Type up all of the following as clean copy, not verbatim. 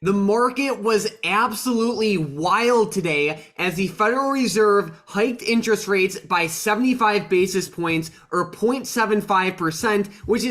The market was absolutely wild today as the Federal Reserve hiked interest rates by 75 basis points or 0.75%, which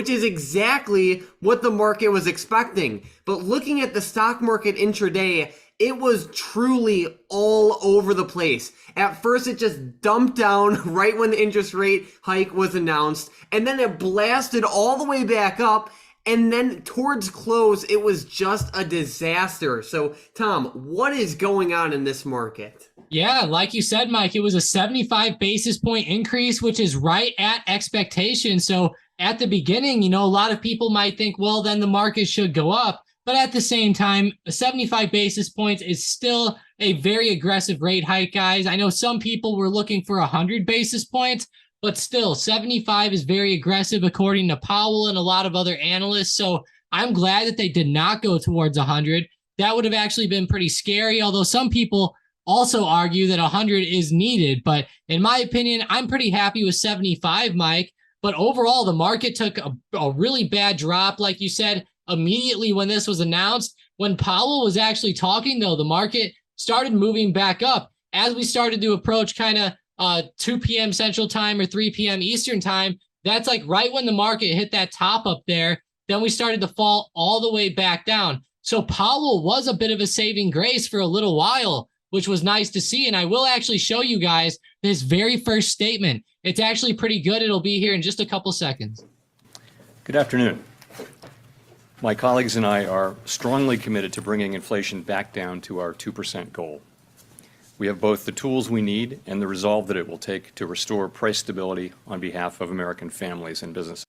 is exactly what the market was expecting. But looking at the stock market intraday, it was truly all over the place. At first, it just dumped down right when the interest rate hike was announced, and then it blasted all the way back up. And then towards close, it was just a disaster. So, Tom, what is going on in this market? Yeah, like you said, Mike, it was a 75 basis point increase, which is right at expectation. So at the beginning, a lot of people might think, well, then the market should go up. But at the same time, 75 basis points is still a very aggressive rate hike, guys. I know some people were looking for 100 basis points, but still, 75 is very aggressive, according to Powell and a lot of other analysts. So I'm glad that they did not go towards 100. That would have actually been pretty scary, although some people also argue that 100 is needed. But in my opinion, I'm pretty happy with 75, Mike. But overall, the market took a really bad drop, like you said, immediately when this was announced. When Powell was actually talking, though, the market started moving back up as we started to approach kind of 2 p.m. Central Time or 3 p.m. Eastern Time. That's like right when the market hit that top up there. Then we started to fall all the way back down. So Powell was a bit of a saving grace for a little while, which was nice to see. And I will actually show you guys his very first statement. It's actually pretty good. It'll be here in just a couple seconds. Good afternoon. My colleagues and I are strongly committed to bringing inflation back down to our 2% goal. We have both the tools we need and the resolve that it will take to restore price stability on behalf of American families and businesses.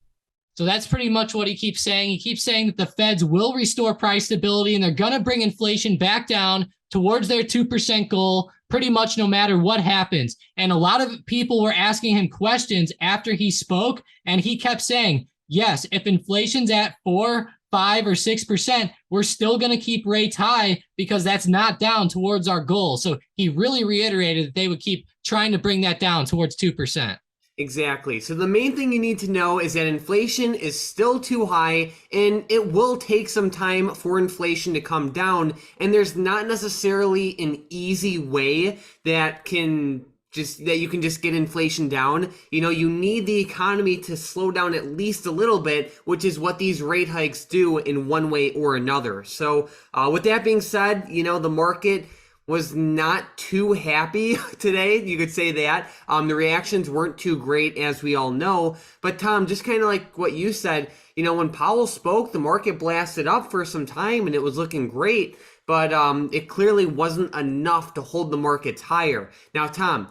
So that's pretty much what he keeps saying. He keeps saying that the feds will restore price stability and they're going to bring inflation back down towards their 2% goal, pretty much no matter what happens. And a lot of people were asking him questions after he spoke, and he kept saying, yes, if inflation's at 4, 5, or 6%, we're still going to keep rates high because that's not down towards our goal. So he really reiterated that they would keep trying to bring that down towards 2%. Exactly. So the main thing you need to know is that inflation is still too high and it will take some time for inflation to come down. And there's not necessarily an easy way that you can just get inflation down. You need the economy to slow down at least a little bit, which is what these rate hikes do in one way or another. So with that being said, the market was not too happy today. You could say that. The reactions weren't too great, as we all know. But Tom, just kind of like what you said, when Powell spoke, the market blasted up for some time and it was looking great. But it clearly wasn't enough to hold the markets higher. Now, Tom,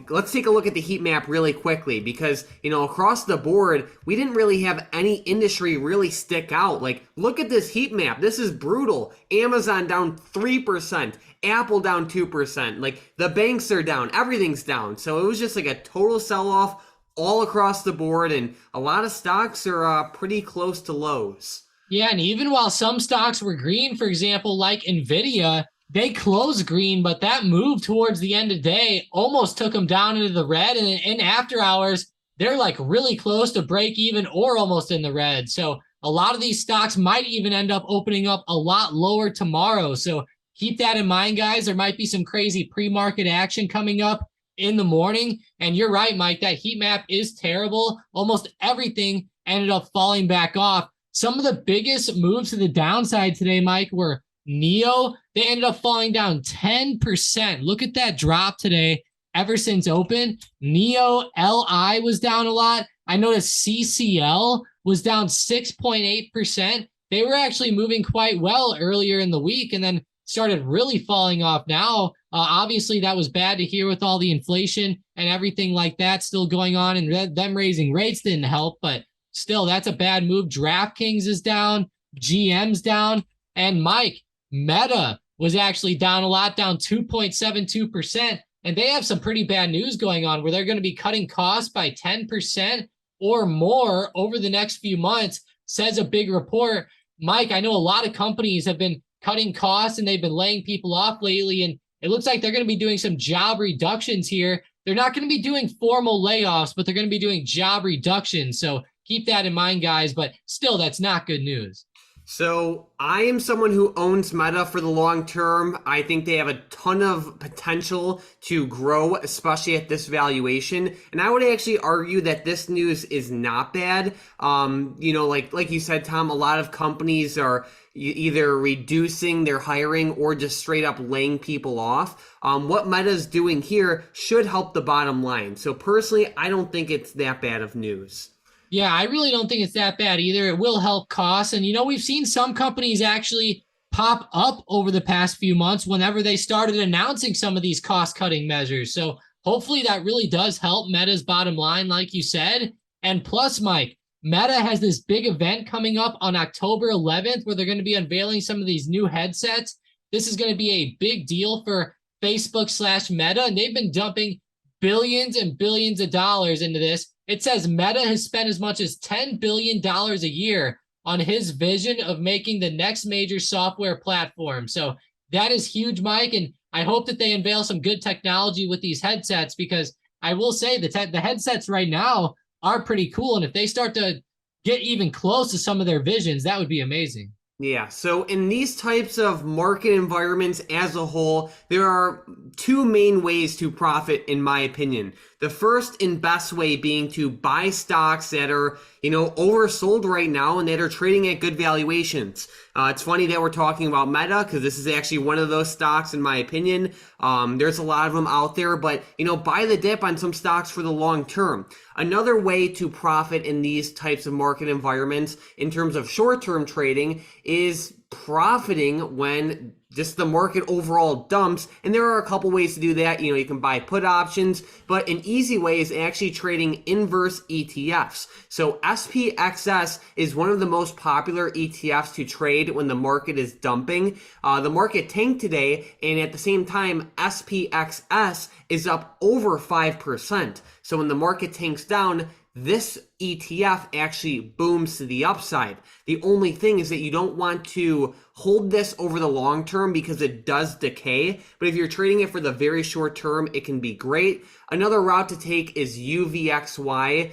let's take a look at the heat map really quickly because, across the board, we didn't really have any industry really stick out. Like, look at this heat map. This is brutal. Amazon down 3%, Apple down 2%. Like, the banks are down. Everything's down. So it was just like a total sell-off all across the board, and a lot of stocks are pretty close to lows. Yeah, and even while some stocks were green, for example, like Nvidia, they closed green, but that move towards the end of the day almost took them down into the red. And in after hours, they're like really close to break even or almost in the red. So a lot of these stocks might even end up opening up a lot lower tomorrow. So keep that in mind, guys. There might be some crazy pre-market action coming up in the morning. And you're right, Mike, that heat map is terrible. Almost everything ended up falling back off. Some of the biggest moves to the downside today, Mike, were NEO. They ended up falling down 10%. Look at that drop today ever since open. NEO LI was down a lot. I noticed CCL was down 6.8%. They were actually moving quite well earlier in the week and then started really falling off now. Obviously, that was bad to hear with all the inflation and everything like that still going on, and them raising rates didn't help, but still, that's a bad move. DraftKings is down, GM's down, and Mike, Meta was actually down a lot, down 2.72%, and they have some pretty bad news going on where they're going to be cutting costs by 10% or more over the next few months, says a big report. Mike, I know a lot of companies have been cutting costs and they've been laying people off lately, and it looks like they're going to be doing some job reductions here. They're not going to be doing formal layoffs, but they're going to be doing job reductions. So keep that in mind, guys, but still, that's not good news. So I am someone who owns Meta for the long term. I think they have a ton of potential to grow, especially at this valuation. And I would actually argue that this news is not bad. Like you said, Tom, a lot of companies are either reducing their hiring or just straight up laying people off. What Meta's doing here should help the bottom line. So personally, I don't think it's that bad of news. Yeah, I really don't think it's that bad either. It will help costs. And, we've seen some companies actually pop up over the past few months whenever they started announcing some of these cost cutting measures. So hopefully that really does help Meta's bottom line, like you said. And plus, Mike, Meta has this big event coming up on October 11th where they're going to be unveiling some of these new headsets. This is going to be a big deal for Facebook/Meta, and they've been dumping billions and billions of dollars into this. It says Meta has spent as much as $10 billion a year on his vision of making the next major software platform. So that is huge, Mike. And I hope that they unveil some good technology with these headsets, because I will say the headsets right now are pretty cool. And if they start to get even close to some of their visions, that would be amazing. Yeah, so in these types of market environments as a whole, there are two main ways to profit, in my opinion. The first and best way being to buy stocks that are, oversold right now and that are trading at good valuations. It's funny that we're talking about Meta because this is actually one of those stocks, in my opinion. There's a lot of them out there, but, buy the dip on some stocks for the long term. Another way to profit in these types of market environments in terms of short-term trading is profiting when just the market overall dumps. And there are a couple ways to do that. You can buy put options, but an easy way is actually trading inverse ETFs. So SPXS is one of the most popular ETFs to trade when the market is dumping. The market tanked today, and at the same time, SPXS is up over 5%. So when the market tanks down, this ETF actually booms to the upside. The only thing is that you don't want to hold this over the long term because it does decay. But if you're trading it for the very short term, it can be great. Another route to take is UVXY,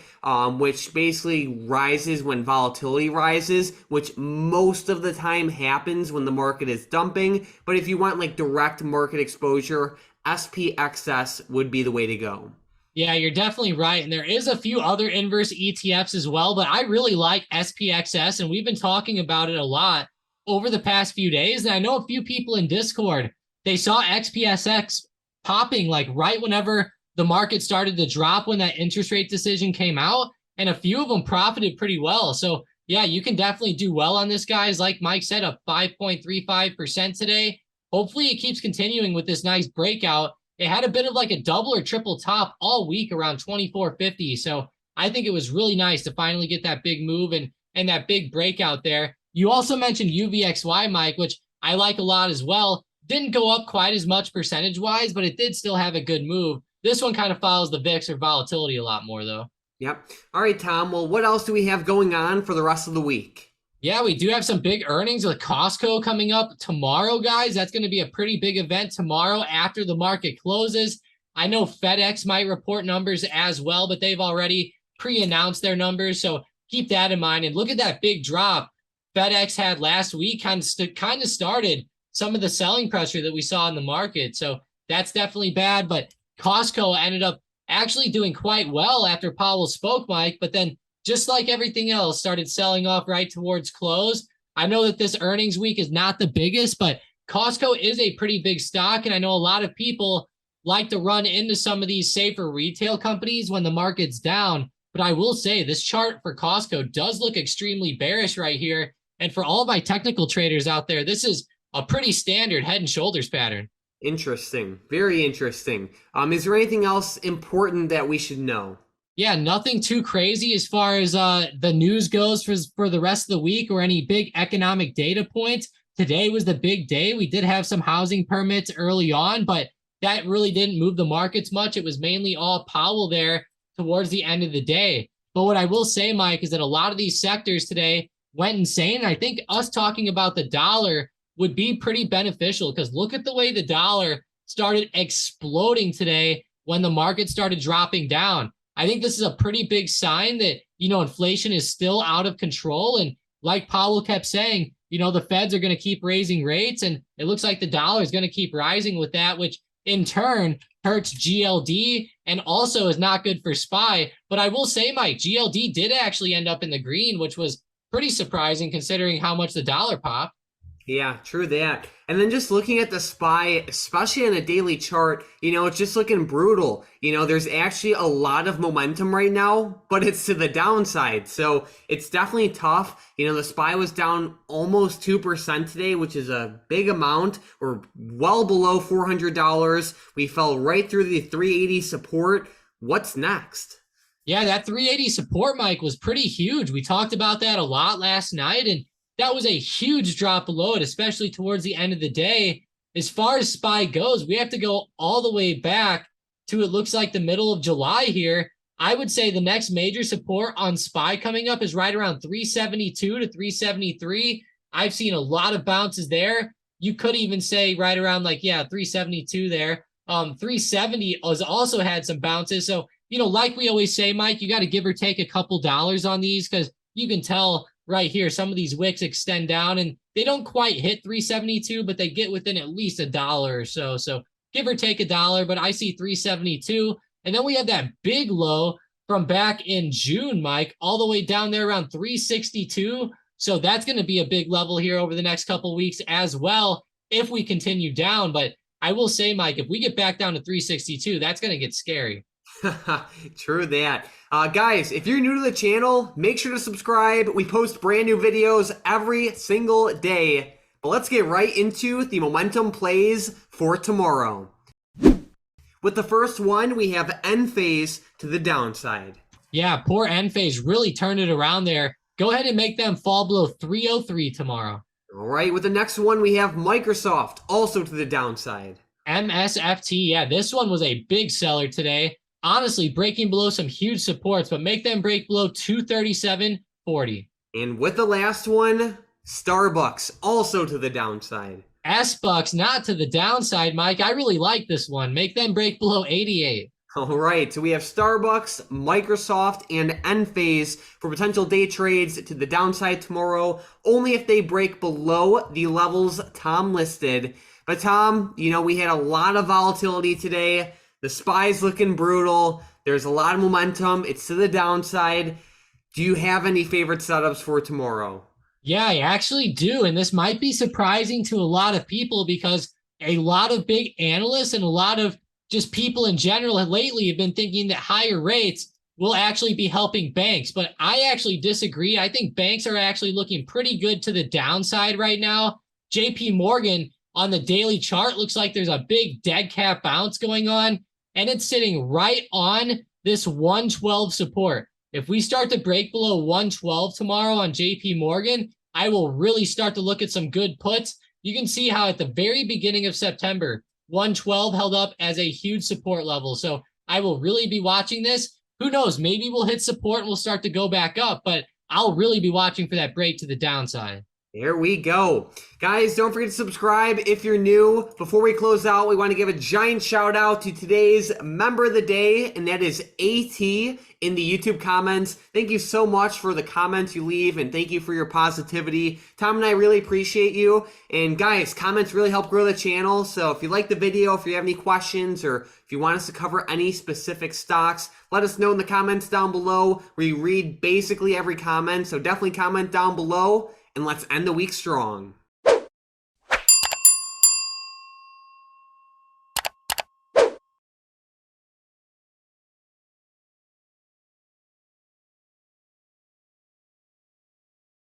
which basically rises when volatility rises, which most of the time happens when the market is dumping. But if you want like direct market exposure, SPXS would be the way to go. Yeah, you're definitely right. And there is a few other inverse ETFs as well, but I really like SPXS, and we've been talking about it a lot over the past few days. And I know a few people in Discord, they saw XPSX popping like right whenever the market started to drop when that interest rate decision came out, and a few of them profited pretty well. So yeah, you can definitely do well on this, guys. Like Mike said, up 5.35% today. Hopefully it keeps continuing with this nice breakout. It had a bit of like a double or triple top all week around 24.50. So I think it was really nice to finally get that big move and that big breakout there. You also mentioned UVXY, Mike, which I like a lot as well. Didn't go up quite as much percentage wise, but it did still have a good move. This one kind of follows the VIX or volatility a lot more though. Yep. All right, Tom. Well, what else do we have going on for the rest of the week? Yeah, we do have some big earnings with Costco coming up tomorrow, guys. That's going to be a pretty big event tomorrow after the market closes. I know FedEx might report numbers as well, but they've already pre-announced their numbers. So keep that in mind. And look at that big drop FedEx had last week, kind of started some of the selling pressure that we saw in the market. So that's definitely bad. But Costco ended up actually doing quite well after Powell spoke, Mike. But then just like everything else, started selling off right towards close. I know that this earnings week is not the biggest, but Costco is a pretty big stock. And I know a lot of people like to run into some of these safer retail companies when the market's down. But I will say this chart for Costco does look extremely bearish right here. And for all of my technical traders out there, this is a pretty standard head and shoulders pattern. Interesting. Very interesting. Is there anything else important that we should know? Yeah, nothing too crazy as far as the news goes for the rest of the week or any big economic data points. Today was the big day. We did have some housing permits early on, but that really didn't move the markets much. It was mainly all Powell there towards the end of the day. But what I will say, Mike, is that a lot of these sectors today went insane. I think us talking about the dollar would be pretty beneficial because look at the way the dollar started exploding today when the market started dropping down. I think this is a pretty big sign that, inflation is still out of control. And like Powell kept saying, the Feds are going to keep raising rates, and it looks like the dollar is going to keep rising with that, which in turn hurts GLD and also is not good for SPY. But I will say, Mike, GLD did actually end up in the green, which was pretty surprising considering how much the dollar popped. Yeah, true that. And then just looking at the SPY, especially on a daily chart, it's just looking brutal. There's actually a lot of momentum right now, but it's to the downside. So it's definitely tough. The SPY was down almost 2% today, which is a big amount. We're well below $400. We fell right through the 380 support. What's next? Yeah, that 380 support, Mike, was pretty huge. We talked about that a lot last night, and that was a huge drop below it, especially towards the end of the day. As far as SPY goes, we have to go all the way back to, it looks like, the middle of July here. I would say the next major support on SPY coming up is right around 372 to 373. I've seen a lot of bounces there. You could even say right around 372 there. 370 has also had some bounces. So, like we always say, Mike, you got to give or take a couple dollars on these, because you can tell right here, some of these wicks extend down and they don't quite hit 372, but they get within at least $1 or so. So give or take $1, but I see 372. And then we have that big low from back in June, Mike, all the way down there around 362. So that's going to be a big level here over the next couple of weeks as well, if we continue down. But I will say, Mike, if we get back down to 362, that's going to get scary. True that. Guys, if you're new to the channel, make sure to subscribe. We post brand new videos every single day. But let's get right into the momentum plays for tomorrow. With the first one, we have Enphase to the downside. Yeah, poor Enphase really turned it around there. Go ahead and make them fall below 303 tomorrow. All right, with the next one, we have Microsoft also to the downside. MSFT, yeah, this one was a big seller today. Honestly, breaking below some huge supports, but make them break below 237.40. And with the last one, Starbucks also to the downside. S-Bucks not to the downside, Mike. I really like this one. Make them break below 88. All right, so we have Starbucks, Microsoft, and Enphase for potential day trades to the downside tomorrow, only if they break below the levels Tom listed. But Tom, we had a lot of volatility today. The SPY's looking brutal. There's a lot of momentum. It's to the downside. Do you have any favorite setups for tomorrow? Yeah, I actually do. And this might be surprising to a lot of people, because a lot of big analysts and a lot of just people in general lately have been thinking that higher rates will actually be helping banks. But I actually disagree. I think banks are actually looking pretty good to the downside right now. JP Morgan on the daily chart looks like there's a big dead cat bounce going on, and it's sitting right on this 112 support. If we start to break below 112 tomorrow on JP Morgan, I will really start to look at some good puts. You can see how at the very beginning of September, 112 held up as a huge support level. So I will really be watching this. Who knows? Maybe we'll hit support and we'll start to go back up, but I'll really be watching for that break to the downside. There we go. Guys, don't forget to subscribe if you're new. Before we close out, we want to give a giant shout out to today's member of the day, and that is AT in the YouTube comments. Thank you so much for the comments you leave, and thank you for your positivity. Tom and I really appreciate you. And guys, comments really help grow the channel. So if you like the video, if you have any questions, or if you want us to cover any specific stocks, let us know in the comments down below. We read basically every comment, so definitely comment down below. And let's end the week strong.